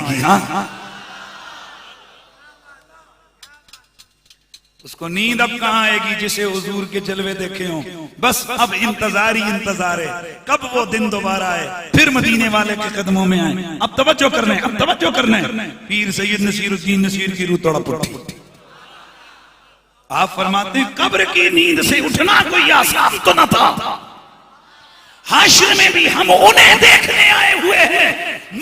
आएगी। हाँ, उसको नींद अब कहां आएगी जिसे हुजूर के जलवे देखे हों। बस अब इंतजार ही इंतजार है कब वो दिन दोबारा आए, फिर मदीने वाले के कदमों में आए। अब तवज्जो करना है, अब तवज्जो करना है। पीर सैयद नसीरुद्दीन नसीर की रूह तोड़ा पुट्ठी। आप फरमाते हैं कब्र की नींद से उठना कोई आसान तो न था, हाशर में भी हम उन्हें देखने आए हुए हैं।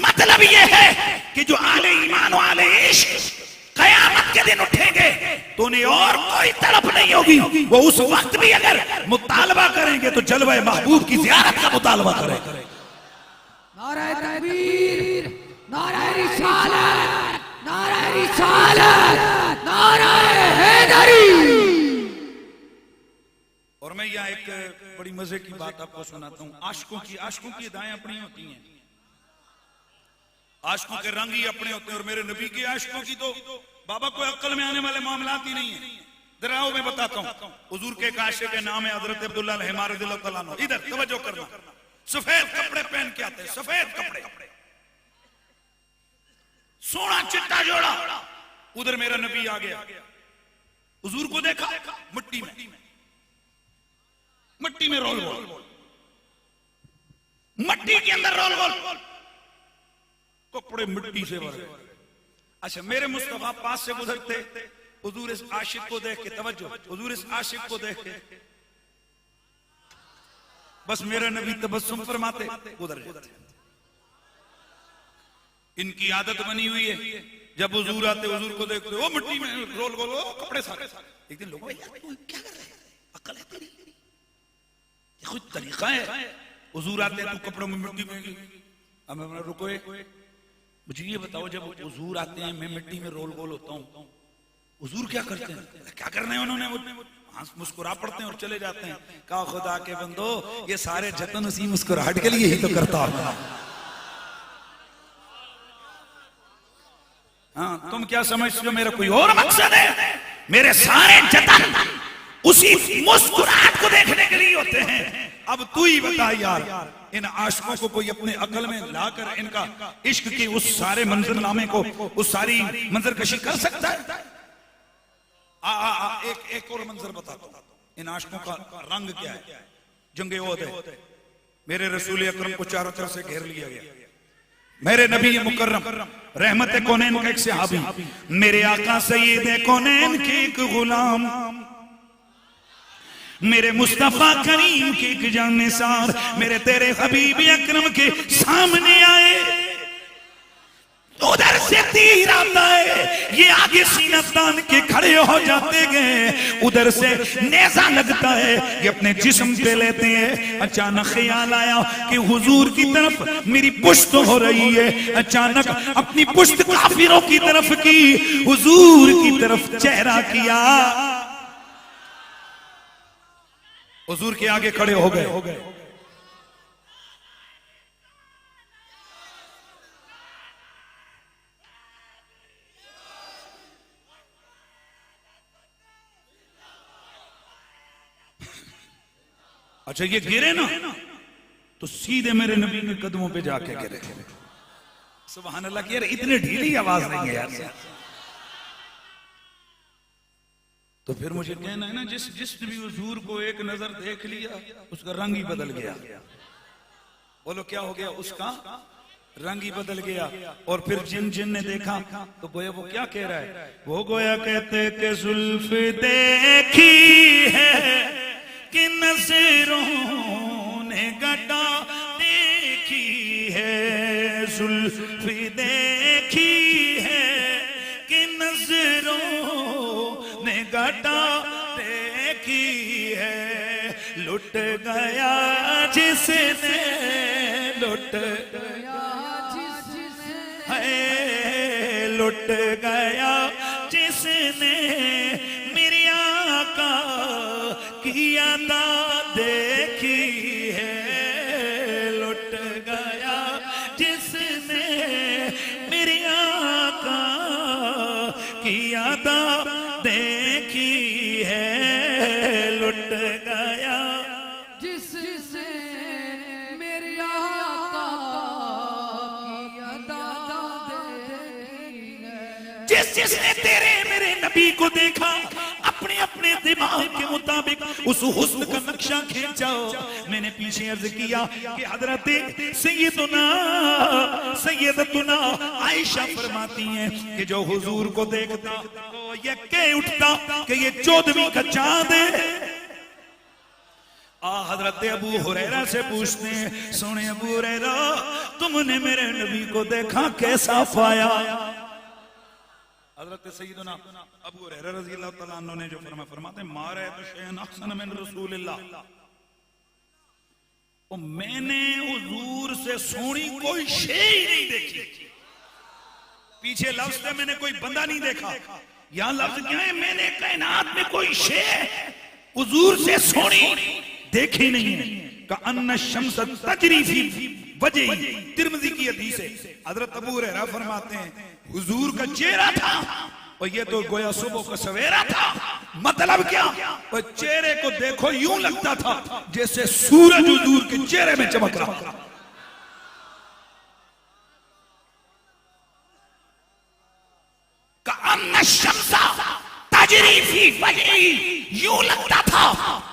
मतलब ये है कि जो आले ईमान वाले इश्क कयामत के दिन उठेंगे तो उन्हें और कोई तड़प नहीं होगी। वो उस वक्त भी अगर मुतालबा करेंगे तो जलवा महबूब की ज़ियारत का मुतालबा करेंगे। नारे तकबीर, नारे रिसालत, नारे रिसालत, नारे हैदरी। और मैं यहाँ एक बड़ी मजे की बात आपको सुनाता हूँ। आशिकों की अदाएं अपनी होती हैं, आशिकों के रंग ही अपने होते हैं। और मेरे नबी के आशिकों की तो बाबा को अक्ल में आने वाले मामलात ही नहीं है। दराओ मैं बताता हूँ। हुजूर के आशिक के नाम है हजरत अब्दुल्लाह अलहिमार रज़ियल्लाहु तआला अन्हु। इधर तवज्जो करना, सफेद कपड़े पहन के आते हैं, सफेद कपड़े, सोना चिट्टा जोड़ा। उधर मेरा नबी आ गया, हुजूर को देखा मिट्टी में रोल गोल, मट्टी के अंदर रोल गोल, कपड़े मिट्टी से भरे। अच्छा, मेरे मुस्तफा पास से गुजरते, हुजूर इस आशिक को देख के, तवज्जो, हुजूर इस आशिक को देख के बस मेरा नबी तबस्सुम फरमाते, गुजर जाते। इनकी आदत बनी हुई है, जब हुजूर आते हुजूर को देखते वो मिट्टी में रोल गोल, कपड़े सारे। एक दिन लोग क्या कर रहे हैं, अक्ल है तेरी, ये कोई तरीका है? हुजूर आते हैं तो कपड़ों में मिट्टी में। अब मैं रुको, मुझे ये बताओ, जब हुजूर आते हैं मैं मिट्टी में रोल गोल होता हूँ, हुजूर क्या करते हैं? क्या करना है उन्होंने? मुस्कुरा पड़ते हैं और चले जाते हैं। कहा खुदा के बंदो, ये सारे जतन उसी मुस्कुराहट के लिए ही तो करता होगा। हाँ, तुम क्या समझते हो मेरा कोई और मकसद है? मेरे सारे जतन उसी मुस्कुराहट को देखने के लिए होते हैं। अब तू ही बता यार, इन आशिकों को कोई अपने अकल में लाकर इनका इश्क की उस सारे मंजरनामे को, उस सारी मंजरकशी कर सकता है? एक और मंजर बताता हूं। इन आशिकों का रंग क्या है? जंगे ओहद है, मेरे रसूल अकरम को चारों तरफ से घेर लिया गया। मेरे नबी मुकर्रम रहमत कौनैन का एक सहाबी, मेरे आका सय्यद कौनैन के एक गुलाम, मेरे मुस्तफा करीम के एक जानिसार, मेरे तेरे हबीब अकरम के सामने आए। उधर से तीर आता है, ये आगे सीना तान के खड़े हो जाते गए। उधर से नेज़ा लगता है, ये अपने जिस्म पे लेते हैं। अचानक ख्याल आया कि हुजूर की तरफ मेरी पुश्त हो रही है। अचानक अपनी पुश्त काफिरों की तरफ की, हुजूर की तरफ चेहरा किया, हुजूर के आगे खड़े हो गए। अच्छा, ये गिरे ना तो सीधे मेरे नबी के कदमों पे जाके गिरे। सुभान अल्लाह की यार, इतनी ढीली आवाज नहीं है यार। तो फिर मुझे कहना है ना, जिसने भी हुजूर को एक नजर देख लिया उसका रंग ही बदल गया। बोलो क्या हो गया? उसका रंग ही बदल गया। और फिर जिन ने देखा तो गोया वो क्या कह रहा है? वो गोया कहते कि जुल्फ देखी है कि नजरों ने गटा देखी है, जुल्फ देखी है कि नजरों ने गटा देखी है। लुट गया जिसने, लुट गया जिसने, है लुट गया जिसने मेरी आका की अदा देखी है। लुट गया जिसने मेरी आका की अदा देखी है। लुट गया जिसने मेरी आका की अदा जिसने तेरे मेरे नबी को देखा अपने अपने दिमाग के मुताबिक उस हुस्न का नक्शा खींचाओ। मैंने पीछे अर्ज किया कि हजरत सैयदतुना आयशा फरमाती हैं कि जो हुजूर को देखता तो ये कह उठता कि ये 14वीं का चांद है। हजरत अबू हुरैरा से पूछते हैं, सोने अबू हुरैरा तुमने मेरे नबी को देखा कैसा पाया? हजरत सैयदना अबू हुरैरा रज़ी अल्लाह तआला अन्हु ने जो फरमाते मारे तो शैन अहसन मिन रसूलिल्लाह, ओ मैंने हुजूर से सोनी कोई शे ही नहीं देखी। पीछे लफ्ज थे मैंने कोई बंदा नहीं देखा, यहां लफ्ज क्या है? मैंने कायनात में कोई शे हुजूर से सोनी देखी नहीं है। का अन्ना शम्स तजरी फी वजही, तिरमिज़ी की हदीस है। हजरत अबू हुरैरा फरमाते हैं हुजूर का चेहरा था और ये तो गोया सुबह का सवेरा था। मतलब क्या? और चेहरे को देखो यूं लगता था जैसे सूरज हुजूर के चेहरे में चमक रहा था। का अन्ना शम्स तजरी फी वजही, यूं लगता था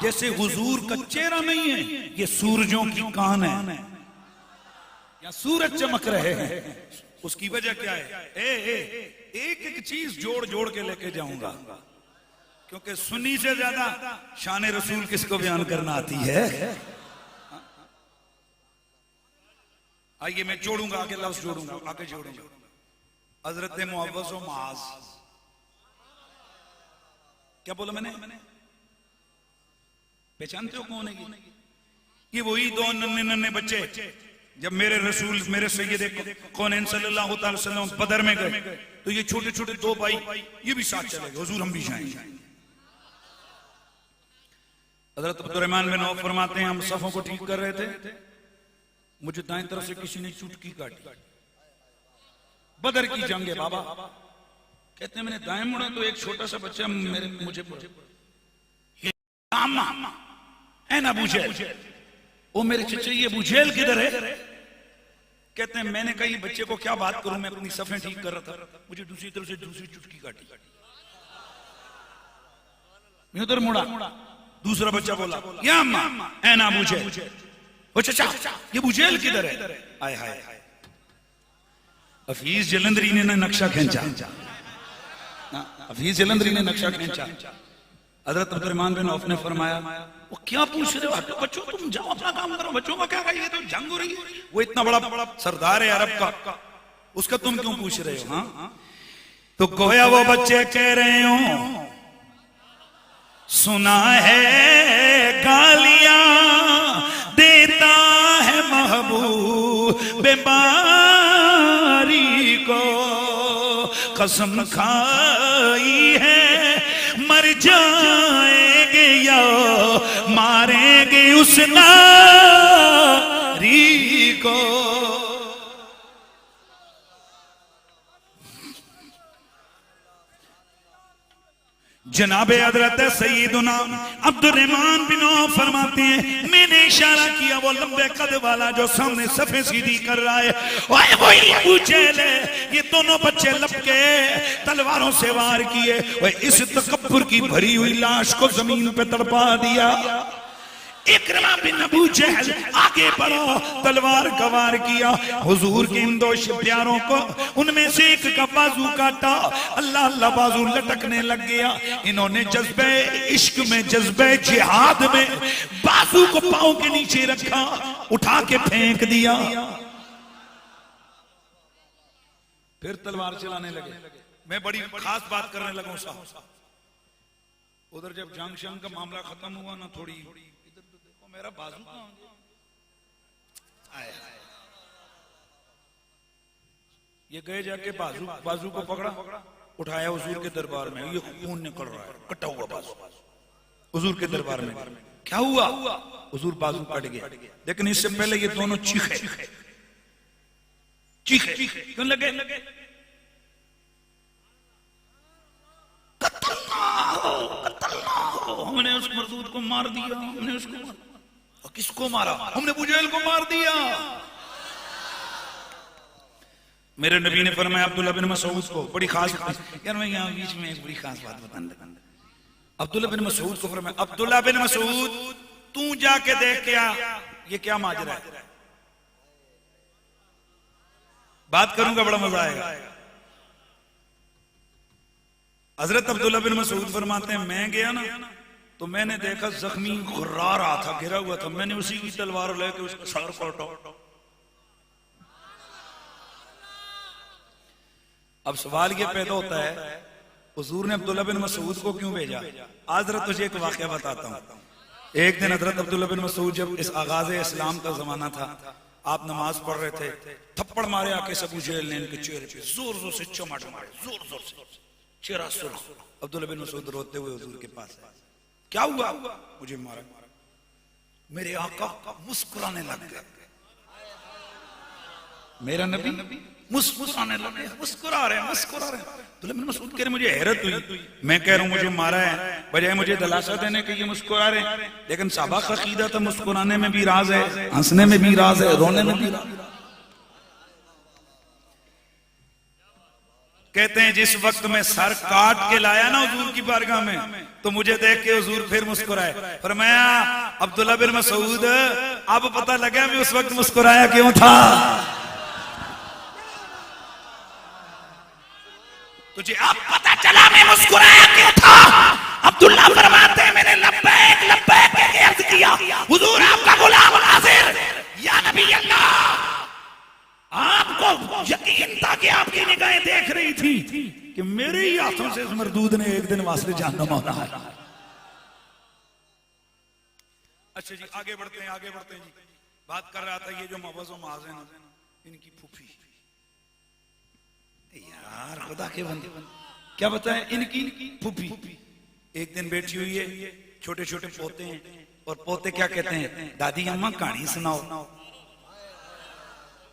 जैसे हुजूर का चेहरा नहीं है, ये सूरजों की कान है या सूरज चमक रहे हैं। उसकी वजह क्या है? एक एक चीज जोड़ जोड़ के लेके जाऊंगा, क्योंकि सुन्नी से ज्यादा शान रसूल किसको बयान करना आती है। आइए मैं जोड़ूंगा, आगे लफ्ज जोड़ूंगा, आगे जोड़ूंगा। हजरत मुअव्वज़ व मुआज़, क्या बोला मैंने? पहचानते हो कौन है ये? वही दो नन्हे नन्हे बच्चे जब मेरे रसूल मेरे सैयद कौन सल्लल्लाहु अलैहि वसल्लम बदर में गए तो ये छोटे छोटे दो भाई ये भी साथ चले गए, हुजूर हम भी जाएंगे। हजरत अब्दुर्रहमान बिन औफ फरमाते हैं हम सफों को ठीक कर रहे थे, मुझे दाएं तरफ से किसी ने चुटकी काटी। बदर की जंग है बाबा। कहते हैं मैंने दाएं मुड़ा तो एक छोटा सा बच्चा मुझे अबू जेहल, ओ मेरे चचे ये अबू जेहल किधर है? कहते हैं मैंने कहा बच्चे को क्या बात करूं, मैं अपनी सफें ठीक कर रहा था, मुझे दूसरी तरफ से दूसरी चुटकी काटी। मैं उधर मुड़ा, दूसरा बच्चा बोला या अम्मा ऐना अबू जेहल, ओ चचा ये अबू जेहल किधर है? आय हाय, हफीज जलंधरी ने नक्शा खींचा, हफीज जलंधरी ने नक्शा खींचा। हजरत अब्दुर्रहमान बिन औफ ने फरमाया वो क्या पूछ रहे हो बच्चों, तुम जाओ अपना काम करो, बच्चों का क्या कहिए, तो जंग हो रही है, वो इतना बड़ा सरदार है अरब का, उसका तुम क्यों पूछ रहे हो? हाँ तो गोया वो बच्चे कह रहे हो सुना है गालियां देता है महबूब बारी को, कसम खाई है मर जाएंगे या मारेंगे उस नारी को। जनाबे हजरत सैयदुना अब्दुर्रहमान बिन औफ फरमाते हैं मैंने इशारा किया वो लंबे कद वाला जो सामने सफे सीधी कर रहा है, ओए वही अबू जेहल है। ये दोनों बच्चे लपके तलवारों से वार किए, ओए इस तकब्बुर की भरी हुई लाश को जमीन पे तड़पा दिया। इकरमा बिन अबू जेहल आगे बढ़ा, तलवार का वार किया, हुजूर के इन दो प्यारों को उनमें से एक का बाजू काटा, अल्लाह अल्लाह बाजू लटकने लग गया। इन्होंने जज्बे इश्क में, जज्बे जिहाद में बाजू को पांव के नीचे रखा, उठा के फेंक दिया, फिर तलवार चलाने लगे। मैं बड़ी खास बात करने लगा साहब। उधर जब जंग शंग का मामला खत्म हुआ ना, थोड़ी मेरा बाजू कहां गया? ये गए जाके बाजू को पकड़ा, उठाया हुजूर के दरबार में, ये खून निकल रहा है, कटा हुआ बाजू हुजूर के दरबार में। क्या हुआ? हुजूर बाजू कट गया। लेकिन इससे पहले ये दोनों चीखे क्यों लगे? कत्ल ना हो, हमने उस मरदूद को मार दिया, हमने उसको किसको मारा? हमने अबू जेहल को मार दिया। मेरे नबी ने फरमाया अब्दुल्ला बिन मसूद को, बड़ी खास यार मैं यहाँ बीच में एक बड़ी खास बात बताने लगा। अब्दुल्ला बिन मसूद को फरमाया अब्दुल्ला बिन मसूद तू जाके देख के आ ये क्या माजरा है। बात करूंगा बड़ा मजा आएगा। हजरत अब्दुल्ला बिन मसूद फरमाते हैं मैं गया ना तो मैंने देखा जख्मी घुर्रा रहा था, गिरा हुआ था, मैंने उसी की तलवार लेके उसका सर काटा। अब सवाल ये पैदा होता है हुजूर ने अब्दुल्ला बिन मसूद को क्यों भेजा। आज जरा तुझे एक वाकया बताता हूँ। एक दिन हजरत अब्दुल्ला बिन मसूद जब इस आगाज इस्लाम का जमाना था, आप नमाज पढ़ रहे थे, थप्पड़ मारे आके सब जेल ने इनके चेहरे पे जोर जोर से चमाट मारे, जोर जोर से, चेहरा सुर्ख। अब्दुल्ला बिन मसूद रोते हुए हुजूर के पास आए, क्या हुआ? मुझे मारा। मेरे आका मुस्कुराने लग गए, मेरा नबी मुस्कुराने लगे, मुस्कुरा रहे अब्दुल्ला बिन मसूद कह रहे मुझे हैरत हुई, मैं कह रहा हूं मुझे मारा है, बजाय मुझे दिलासा देने के ये मुस्कुरा रहे। लेकिन साहबा का अकीदा था मुस्कुराने में भी राज है, हंसने में भी राज है, रोने में भी राज। कहते हैं जिस वक्त मैं सर काट के लाया ना हुजूर की बारगाह में तो मुझे देख के हुजूर फिर मुस्कुराए। फरमाया अब्दुल्ला बिन मसूद अब पता लगा मैं उस वक्त मुस्कुराया क्यों था। तुझे अब पता चला मैं मुस्कुराया क्यों था। अब्दुल्ला फरमाते हैं मैंने लब्बैक लब्बैक करके अर्ज किया हुजूर आपका गुलाम हाजिर या नबी अल्लाह। आपको यकीन था कि आपकी निगाहें देख रही थी कि मेरे ही हाथों से इस मरदूद ने एक दिन वास्ते जहन्नम होना है। अच्छा जी आगे बढ़ते हैं जी। बात कर रहा था ये जो मवज़ माज है ना इनकी फूफी, यार खुदा के बंदे क्या बताएं, इनकी फूफी एक दिन बैठी हुई है, छोटे छोटे पोते हैं और पोते क्या कहते हैं दादी अम्मा कहानी सुनाओ।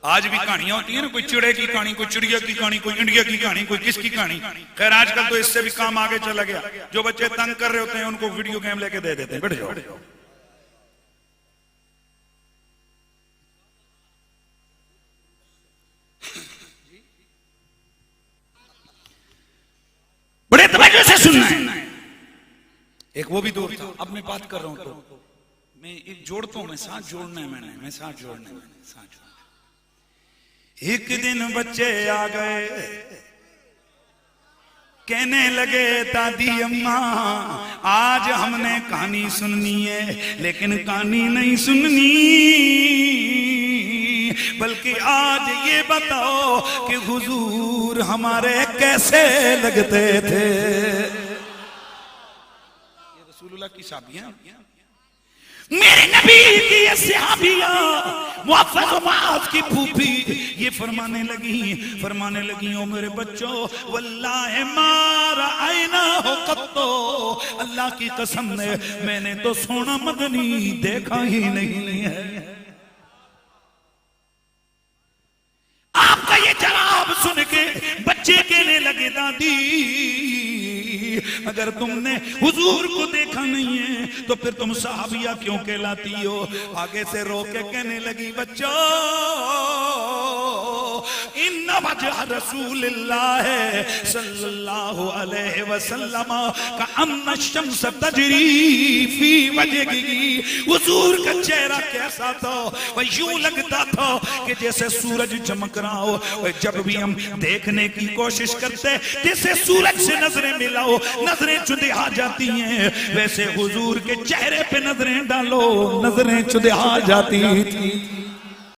आज भी कहानियां होती है ना, कोई चिड़े की कहानी, कोई चिड़िया की कहानी, कोई इंडिया की कहानी, कोई किसकी कहानी। खैर आजकल तो इससे भी काम आगे चला गया, जो बच्चे तंग कर रहे होते हैं उनको वीडियो गेम लेके दे देते हैं, बैठ जाओ। बड़े तवज्जो से सुनना है। एक वो भी दौर था, अब मैं बात कर रहा हूं तो मैं एक जोड़ता हूं, मैं साथ जोड़ना है, मैं साथ जोड़ना है, साथ जोड़ना। एक दिन बच्चे आ गए कहने लगे दादी अम्मा आज हमने कहानी सुननी है, लेकिन कहानी नहीं सुननी बल्कि आज ये बताओ कि हुजूर हमारे कैसे लगते थे। ये रसूलुल्लाह की साबियां, मेरे नबी की सहाबिया मुअफ़्फ़ज़ मुआज़ की फूफी ये फरमाने लगी ओ मेरे बच्चों वल्लाहि मा रअयना हो कत्तो, अल्लाह की कसम है मैंने तो सोना मदनी देखा ही नहीं है। आपका ये जवाब सुन के बच्चे कहने लगे दादी अगर तुमने हुजूर को देखा नहीं है तो फिर तुम सहाबिया क्यों कहलाती हो। आगे से रो के कहने लगी बच्चों इन्ना वजह रसूलिल्लाह सल्लल्लाहु अलैहि वसल्लम का अम्मा शम्स तजरी फी वजहिही, हुजूर का चेहरा कैसा था वह यूं लगता था कि जैसे सूरज चमक रहा हो। जब भी हम देखने की कोशिश करते जैसे सूरज से नजरें मिलाओ नजरें चुदिया जाती हैं, वैसे हुजूर के चेहरे पे नजरें डालो नजरें चुदिया जाती थी।